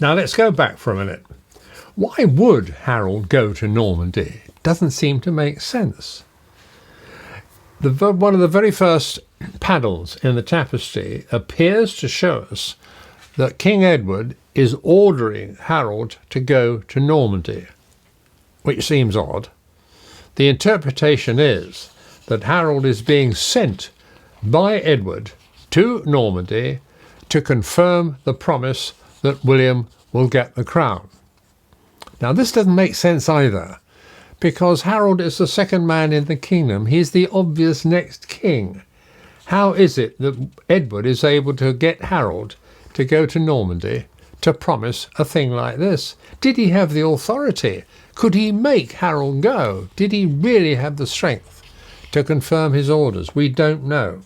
Now let's go back for a minute. Why would Harold go to Normandy? Doesn't seem to make sense. One of the very first panels in the tapestry appears to show us that King Edward is ordering Harold to go to Normandy, which seems odd. The interpretation is that Harold is being sent by Edward to Normandy to confirm the promise that William will get the crown. Now, this doesn't make sense either, because Harold is the second man in the kingdom. He's the obvious next king. How is it that Edward is able to get Harold to go to Normandy to promise a thing like this? Did he have the authority? Could he make Harold go? Did he really have the strength to confirm his orders? We don't know.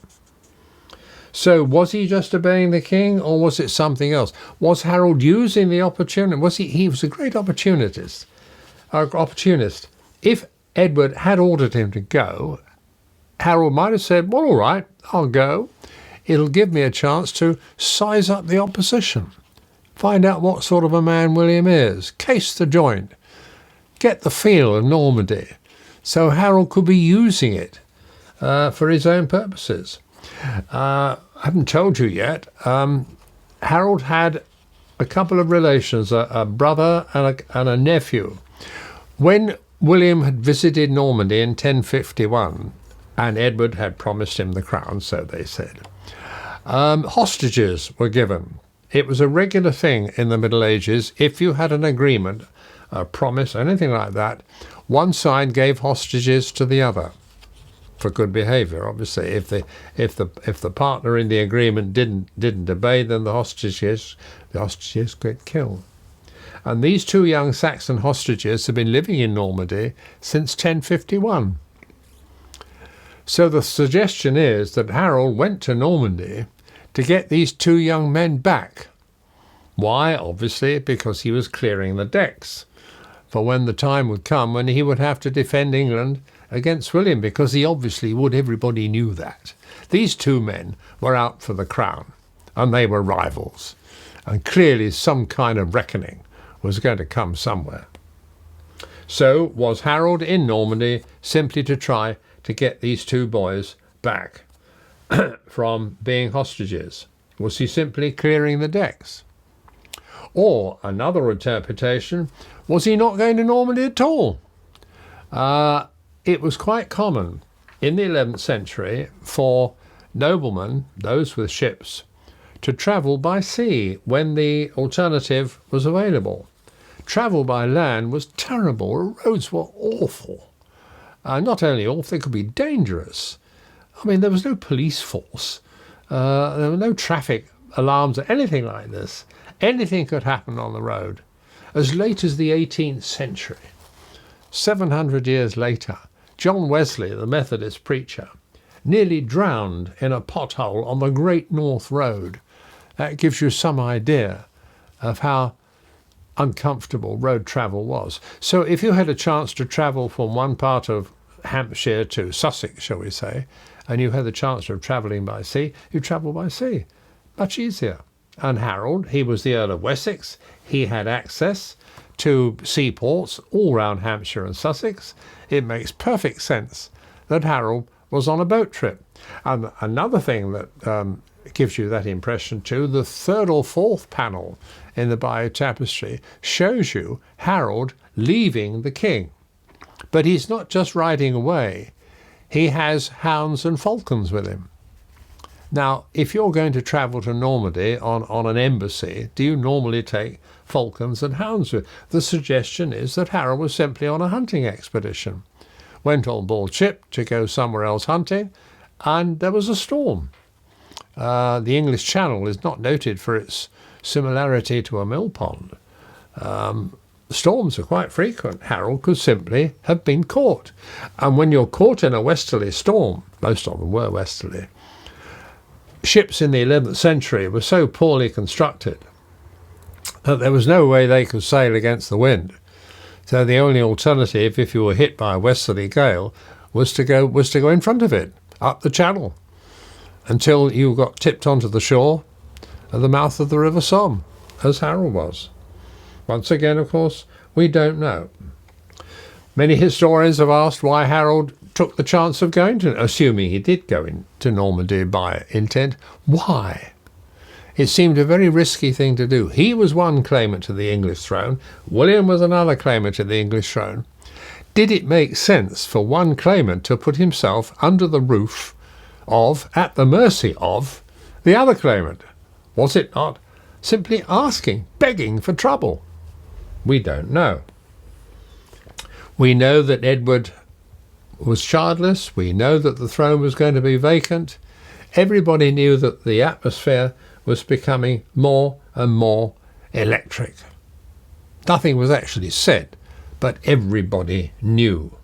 So was he just obeying the king, or was it something else? Was Harold using the opportunity? He was a great opportunist. If Edward had ordered him to go, Harold might have said, well, all right, I'll go. It'll give me a chance to size up the opposition, find out what sort of a man William is, case the joint, get the feel of Normandy. So Harold could be using it for his own purposes. I haven't told you yet. Harold had a couple of relations, a brother and a nephew. When William had visited Normandy in 1051, and Edward had promised him the crown, so they said, hostages were given. It was a regular thing in the Middle Ages. If you had an agreement, a promise, anything like that, one side gave hostages to the other for good behaviour. Obviously, if the partner in the agreement didn't obey, then the hostages get killed. And these two young Saxon hostages have been living in Normandy since 1051. So the suggestion is that Harold went to Normandy to get these two young men back. Why? Obviously, because he was clearing the decks for when the time would come when he would have to defend England against William, because he obviously would. Everybody knew that. These two men were out for the crown, and they were rivals. And clearly some kind of reckoning was going to come somewhere. So was Harold in Normandy simply to try to get these two boys back from being hostages? Was he simply clearing the decks? Or another interpretation, was he not going to Normandy at all? It was quite common in the 11th century for noblemen, those with ships, to travel by sea when the alternative was available. Travel by land was terrible. Roads were awful. Not only awful, they could be dangerous. I mean, there was no police force. There were no traffic alarms or anything like this. Anything could happen on the road. As late as the 18th century, 700 years later, John Wesley, the Methodist preacher, nearly drowned in a pothole on the Great North Road. That gives you some idea of how uncomfortable road travel was. So if you had a chance to travel from one part of Hampshire to Sussex, shall we say, and you had the chance of travelling by sea, you travel by sea. Much easier. And Harold, he was the Earl of Wessex. He had access to seaports all round Hampshire and Sussex. It makes perfect sense that Harold was on a boat trip. And another thing that gives you that impression too, the third or fourth panel in the Bayeux Tapestry shows you Harold leaving the king. But he's not just riding away. He has hounds and falcons with him. Now, if you're going to travel to Normandy on an embassy, do you normally take falcons and hounds with? The suggestion is that Harold was simply on a hunting expedition, went on board ship to go somewhere else hunting, and there was a storm. The English Channel is not noted for its similarity to a mill pond. Storms are quite frequent. Harold could simply have been caught. And when you're caught in a westerly storm, most of them were westerly, ships in the 11th century were so poorly constructed that there was no way they could sail against the wind. So the only alternative, if you were hit by a westerly gale, was to go in front of it, up the channel, until you got tipped onto the shore at the mouth of the River Somme, as Harold was. Once again, of course, we don't know. Many historians have asked why Harold took the chance of going to, assuming he did go into Normandy by intent. Why? It seemed a very risky thing to do. He was one claimant to the English throne. William was another claimant to the English throne. Did it make sense for one claimant to put himself under the roof of, at the mercy of, the other claimant? Was it not simply asking, begging for trouble? We don't know. We know that Edward was childless. We know that the throne was going to be vacant. Everybody knew that the atmosphere was becoming more and more electric. Nothing was actually said, but everybody knew.